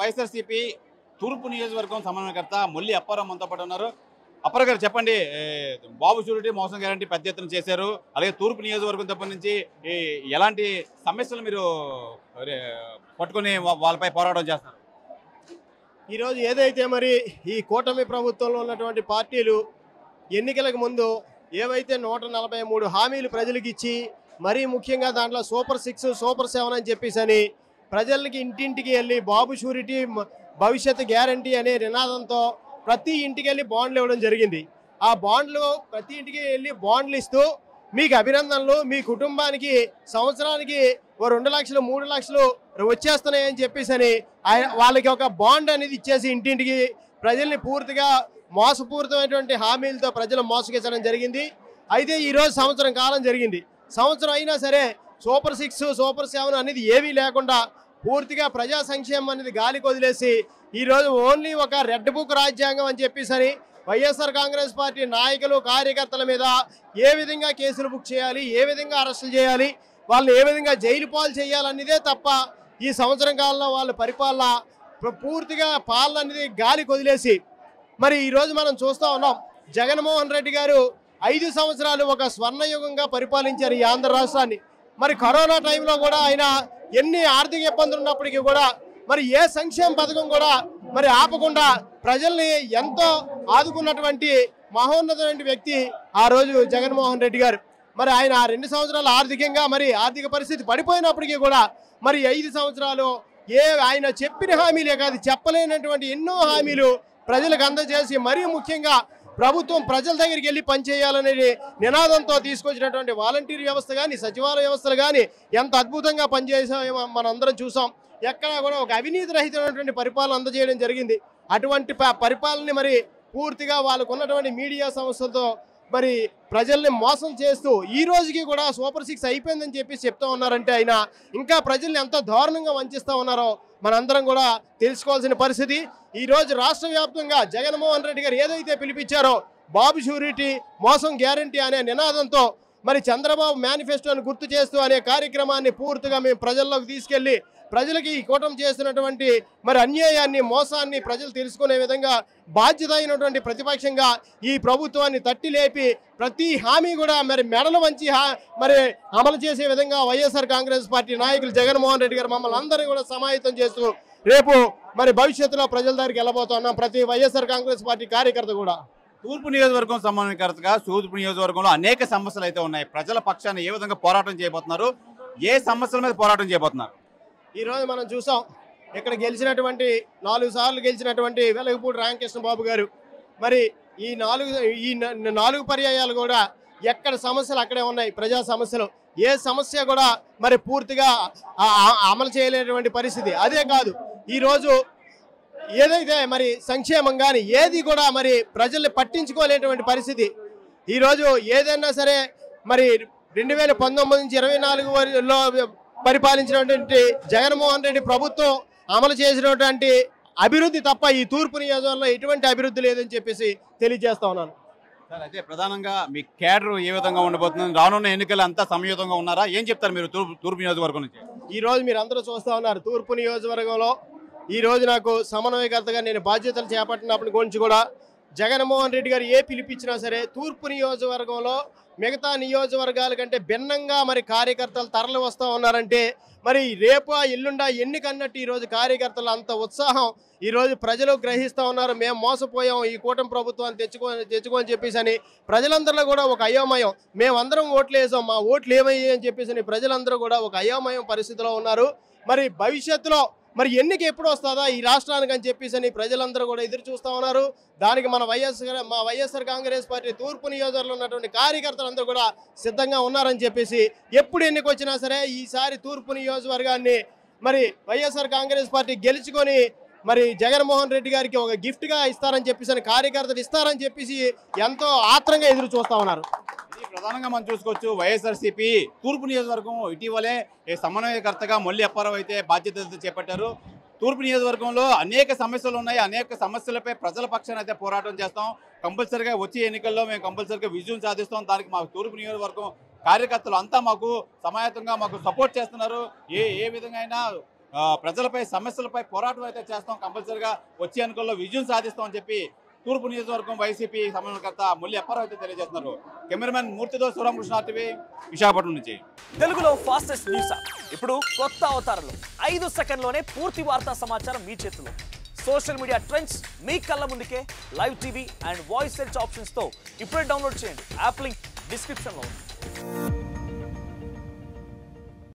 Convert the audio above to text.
వైఎస్ఆర్సీపీ తూర్పు నియోజకవర్గం సమన్వయకర్త మొల్లి అప్పారావు మనతో పాటు ఉన్నారు. అప్పారావు గారు చెప్పండి, బాబు షూరిటీ మోసం గ్యారంటీ పెద్ద ఎత్తున చేశారు. అలాగే తూర్పు నియోజకవర్గం తప్ప నుంచి ఎలాంటి సమస్యలు మీరు పట్టుకొని వాళ్ళపై పోరాటం చేస్తారు? ఈరోజు ఏదైతే మరి ఈ కూటమి ప్రభుత్వంలో ఉన్నటువంటి పార్టీలు ఎన్నికలకు ముందు ఏవైతే 143 హామీలు ప్రజలకు ఇచ్చి మరీ ముఖ్యంగా దాంట్లో సూపర్ 6 సూపర్ 7 అని చెప్పేసి ప్రజలకి ఇంటింటికి వెళ్ళి బాబు షూరిటీ భవిష్యత్తు గ్యారంటీ అనే నినాదంతో ప్రతి ఇంటికి వెళ్ళి బాండ్లు ఇవ్వడం జరిగింది. ఆ బాండ్లు ప్రతి ఇంటికి వెళ్ళి బాండ్లు ఇస్తూ మీకు అభినందనలు, మీ కుటుంబానికి సంవత్సరానికి 2 లక్షలు 3 లక్షలు వచ్చేస్తున్నాయని చెప్పేసి వాళ్ళకి ఒక బాండ్ అనేది ఇచ్చేసి ఇంటింటికి ప్రజల్ని పూర్తిగా మోసపూరితమైనటువంటి హామీలతో ప్రజలు మోసగించడం జరిగింది. అయితే ఈరోజు సంవత్సరం కాలం జరిగింది. సంవత్సరం అయినా సరే సూపర్ 6 సూపర్ 7 అనేది ఏమీ లేకుండా పూర్తిగా ప్రజా సంక్షేమం అనేది గాలికి వదిలేసి ఈరోజు ఓన్లీ ఒక రెడ్ బుక్ రాజ్యాంగం అని చెప్పేసి వైఎస్ఆర్ కాంగ్రెస్ పార్టీ నాయకులు కార్యకర్తల మీద ఏ విధంగా కేసులు బుక్ చేయాలి, ఏ విధంగా అరెస్టులు చేయాలి, వాళ్ళని ఏ విధంగా జైలు పాలు చేయాలన్నదే తప్ప ఈ సంవత్సరం కాలంలో వాళ్ళ పరిపాలన పూర్తిగా పాలన అనేది గాలికి వదిలేసి మరి ఈరోజు మనం చూస్తూ ఉన్నాం. జగన్మోహన్ రెడ్డి గారు 5 సంవత్సరాలు ఒక స్వర్ణయుగంగా పరిపాలించారు ఈ ఆంధ్ర రాష్ట్రాన్ని. మరి కరోనా టైంలో కూడా ఆయన ఎన్ని ఆర్థిక ఇబ్బందులు ఉన్నప్పటికీ కూడా మరి ఏ సంక్షేమ పథకం కూడా మరి ఆపకుండా ప్రజల్ని ఎంతో ఆదుకున్నటువంటి మహోన్నతమైన వ్యక్తి ఆ రోజు జగన్మోహన్ రెడ్డి గారు. మరి ఆయన 2 సంవత్సరాలు ఆర్థికంగా మరి ఆర్థిక పరిస్థితి పడిపోయినప్పటికీ కూడా మరి 5 సంవత్సరాలు ఆయన చెప్పిన హామీలే కాదు, చెప్పలేనటువంటి ఎన్నో హామీలు ప్రజలకు అందజేసి మరీ ముఖ్యంగా ప్రభుత్వం ప్రజల దగ్గరికి వెళ్ళి పనిచేయాలనే నినాదంతో తీసుకొచ్చినటువంటి వాలంటీర్ వ్యవస్థ కానీ సచివాలయ వ్యవస్థలు కానీ ఎంత అద్భుతంగా పనిచేసామో మనందరం చూసాం. ఎక్కడా కూడా ఒక అవినీతి రహితమైనటువంటి పరిపాలన అందజేయడం జరిగింది. అటువంటి పరిపాలనని మరి పూర్తిగా వాళ్ళకు ఉన్నటువంటి మీడియా సంస్థలతో మరి ప్రజల్ని మోసం చేస్తూ ఈ రోజుకి కూడా సూపర్ 6 అయిపోయిందని చెప్పి చెప్తా ఉన్నారంటే ఆయన ఇంకా ప్రజల్ని ఎంత దారుణంగా వంచిస్తూ ఉన్నారో మనందరం కూడా తెలుసుకోవాల్సిన పరిస్థితి. ఈరోజు రాష్ట్ర వ్యాప్తంగా జగన్మోహన్ రెడ్డి గారు ఏదైతే పిలిపించారో బాబు షూరిటీ మోసం గ్యారంటీ అనే నినాదంతో మరి చంద్రబాబు మేనిఫెస్టోని గుర్తు చేస్తూ అనే కార్యక్రమాన్ని పూర్తిగా మేము ప్రజల్లోకి తీసుకెళ్లి ప్రజలకి ఈ కూటమి చేస్తున్నటువంటి మరి అన్యాయాన్ని మోసాన్ని ప్రజలు తెలుసుకునే విధంగా బాధ్యత అయినటువంటి ప్రతిపక్షంగా ఈ ప్రభుత్వాన్ని తట్టి లేపి ప్రతి హామీ కూడా మరి మెడలు వంచి మరి అమలు చేసే విధంగా వైఎస్ఆర్ కాంగ్రెస్ పార్టీ నాయకులు జగన్మోహన్ రెడ్డి గారు మమ్మల్ని అందరినీ కూడా సమాయత్తం చేస్తూ రేపు మరి భవిష్యత్తులో ప్రజల దగ్గరికి వెళ్ళబోతున్నాం ప్రతి వైఎస్ఆర్ కాంగ్రెస్ పార్టీ కార్యకర్త కూడా. తూర్పు నియోజకవర్గం సమన్వయకర్తగా తూర్పు నియోజకవర్గంలో అనేక సమస్యలు అయితే ఉన్నాయి. ప్రజల పక్షాన్ని ఏ విధంగా పోరాటం చేయబోతున్నారు, ఏ సమస్యల మీద పోరాటం చేయబోతున్నారు? ఈరోజు మనం చూసాం ఇక్కడ గెలిచినటువంటి 4 సార్లు గెలిచినటువంటి వెలగపూడి రామకృష్ణ బాబు గారు మరి ఈ 4 పర్యాయాలు కూడా ఎక్కడ సమస్యలు అక్కడే ఉన్నాయి. ప్రజా సమస్యలు ఏ సమస్య కూడా మరి పూర్తిగా అమలు చేయలేనటువంటి పరిస్థితి. అదే కాదు ఈరోజు ఏదైతే మరి సంక్షేమం కానీ ఏది కూడా మరి ప్రజల్ని పట్టించుకోలేనటువంటి పరిస్థితి. ఈరోజు ఏదైనా సరే మరి 2019 నుంచి 24లో పరిపాలించినటువంటి జగన్మోహన్ రెడ్డి ప్రభుత్వం అమలు చేసినటువంటి అభివృద్ధి తప్ప ఈ తూర్పు నియోజకవర్గంలో ఎటువంటి అభివృద్ధి లేదని చెప్పేసి తెలియజేస్తా ఉన్నాను. సార్, అయితే ప్రధానంగా మీ క్యాడర్ ఏ విధంగా ఉండబోతుంది? రానున్న ఎన్నికలు అంతా సంయుతంగా ఉన్నారా? ఏం చెప్తారు మీరు తూర్పు నియోజకవర్గం నుంచి? ఈరోజు మీరు అందరూ చూస్తూ ఉన్నారు తూర్పు నియోజకవర్గంలో ఈరోజు నాకు సమన్వయకర్తగా నేను బాధ్యతలు చేపట్టినప్పటి గురించి కూడా జగన్మోహన్ రెడ్డి గారు ఏ పిలిపించినా సరే తూర్పు నియోజకవర్గంలో మిగతా నియోజకవర్గాల కంటే భిన్నంగా మరి కార్యకర్తలు తరలి వస్తూ ఉన్నారంటే మరి రేపు ఎల్లుండా ఎన్నికన్నట్టు ఈరోజు కార్యకర్తలు అంత ఉత్సాహం ఈరోజు ప్రజలు గ్రహిస్తూ ఉన్నారు. మేము మోసపోయాం, ఈ కూటమి ప్రభుత్వాన్ని తెచ్చుకొని చెప్పేసి అని ప్రజలందరిలో కూడా ఒక అయోమయం. మేమందరం ఓట్లు వేసాం, మా ఓట్లు ఏమయ్యాయి అని చెప్పేసి ప్రజలందరూ కూడా ఒక అయోమయం పరిస్థితిలో ఉన్నారు. మరి భవిష్యత్తులో మరి ఎన్నిక ఎప్పుడు వస్తుందా ఈ రాష్ట్రానికి అని చెప్పేసి ప్రజలందరూ కూడా ఎదురు చూస్తూ ఉన్నారు. దానికి మా వైఎస్ఆర్ కాంగ్రెస్ పార్టీ తూర్పు నియోజకవర్గంలో ఉన్నటువంటి కార్యకర్తలందరూ కూడా సిద్ధంగా ఉన్నారని చెప్పేసి ఎప్పుడు ఎన్నిక వచ్చినా సరే ఈసారి తూర్పు నియోజకవర్గాన్ని మరి వైఎస్ఆర్ కాంగ్రెస్ పార్టీ గెలుచుకొని మరి జగన్మోహన్ రెడ్డి గారికి ఒక గిఫ్ట్గా ఇస్తారని చెప్పేసి కార్యకర్తలు ఇస్తారని చెప్పేసి ఎంతో ఆత్రంగా ఎదురు చూస్తూ ఉన్నారు. ప్రధానంగా మనం చూసుకోవచ్చు వైఎస్ఆర్సీపీ తూర్పు నియోజకవర్గం ఇటీవలే సమన్వయకర్తగా మొల్లి అప్పారావు అయితే బాధ్యతలు చేపట్టారు. తూర్పు నియోజకవర్గంలో అనేక సమస్యలు ఉన్నాయి. అనేక సమస్యలపై ప్రజల పక్షాన అయితే పోరాటం చేస్తాం. కంపల్సరీగా వచ్చే ఎన్నికల్లో మేము కంపల్సరీగా విజయం సాధిస్తాం. దానికి మా తూర్పు నియోజకవర్గం కార్యకర్తలు అంతా మాకు సమాయత్తంగా మాకు సపోర్ట్ చేస్తున్నారు. ఏ విధంగా అయినా ప్రజలపై సమస్యలపై పోరాటం అయితే చేస్తాం, కంపల్సరీగా వచ్చే ఎన్నికల్లో విజయం సాధిస్తామని చెప్పి తూర్పు నియోజకవర్గం వైసీపీ సమన్వయకర్త మొల్లి అప్పారావు అయితే తెలియజేస్తున్నారు. కెమెరామెన్ మూర్తితో శివరామకృష్ణ టీవీ విశాఖపట్నం నుంచి. తెలుగులో ఫాస్టెస్ట్ న్యూస్ యాప్ ఇప్పుడు కొత్త అవతారంలో 5 సెకండ్లోనే పూర్తి వార్తా సమాచారం మీ చేతిలో. సోషల్ మీడియా ట్రెండ్స్ మీ కళ్ళ ముందుకే live TV and voice search ఆప్షన్స్తో ఇప్పుడే డౌన్లోడ్ చేయండి. యాప్ లింక్ డిస్క్రిప్షన్లో ఉంది.